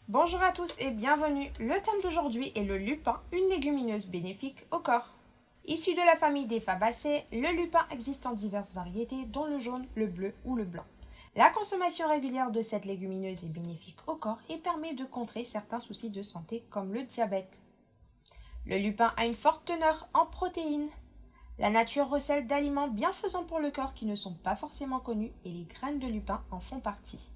Bonjour à tous et bienvenue. Le thème d'aujourd'hui est le lupin, une légumineuse bénéfique au corps. Issu de la famille des fabacées, le lupin existe en diverses variétés dont le jaune, le bleu ou le blanc. La consommation régulière de cette légumineuse est bénéfique au corps et permet de contrer certains soucis de santé comme le diabète. Le lupin a une forte teneur en protéines. La nature recèle d'aliments bienfaisants pour le corps qui ne sont pas forcément connus et les graines de lupin en font partie.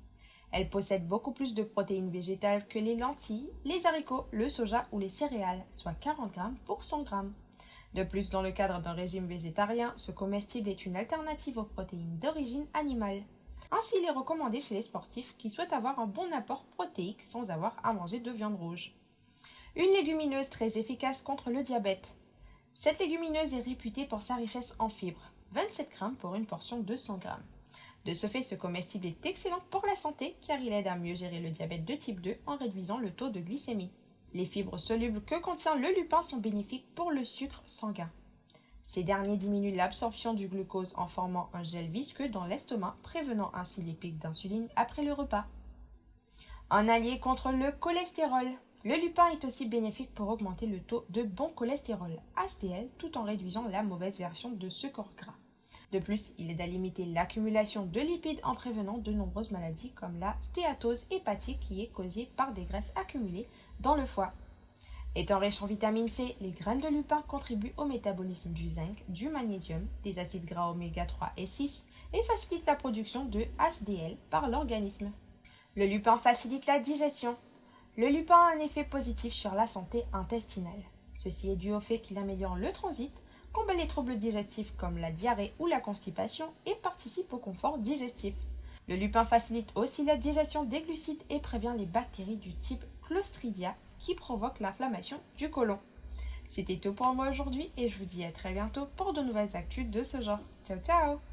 Elle possède beaucoup plus de protéines végétales que les lentilles, les haricots, le soja ou les céréales, soit 40 grammes pour 100 grammes. De plus, dans le cadre d'un régime végétarien, ce comestible est une alternative aux protéines d'origine animale. Ainsi, il est recommandé chez les sportifs qui souhaitent avoir un bon apport protéique sans avoir à manger de viande rouge. Une légumineuse très efficace contre le diabète. Cette légumineuse est réputée pour sa richesse en fibres, 27 grammes pour une portion de 100 grammes. De ce fait, ce comestible est excellent pour la santé car il aide à mieux gérer le diabète de type 2 en réduisant le taux de glycémie. Les fibres solubles que contient le lupin sont bénéfiques pour le sucre sanguin. Ces derniers diminuent l'absorption du glucose en formant un gel visqueux dans l'estomac, prévenant ainsi les pics d'insuline après le repas. Un allié contre le cholestérol. Le lupin est aussi bénéfique pour augmenter le taux de bon cholestérol, HDL, tout en réduisant la mauvaise version de ce corps gras. De plus, il aide à limiter l'accumulation de lipides en prévenant de nombreuses maladies comme la stéatose hépatique qui est causée par des graisses accumulées dans le foie. Étant riche en vitamine C, les graines de lupin contribuent au métabolisme du zinc, du magnésium, des acides gras oméga 3 et 6 et facilitent la production de HDL par l'organisme. Le lupin facilite la digestion. Le lupin a un effet positif sur la santé intestinale. Ceci est dû au fait qu'il améliore le transit, combat les troubles digestifs comme la diarrhée ou la constipation et participe au confort digestif. Le lupin facilite aussi la digestion des glucides et prévient les bactéries du type Clostridia qui provoquent l'inflammation du côlon. C'était tout pour moi aujourd'hui et je vous dis à très bientôt pour de nouvelles actus de ce genre. Ciao ciao!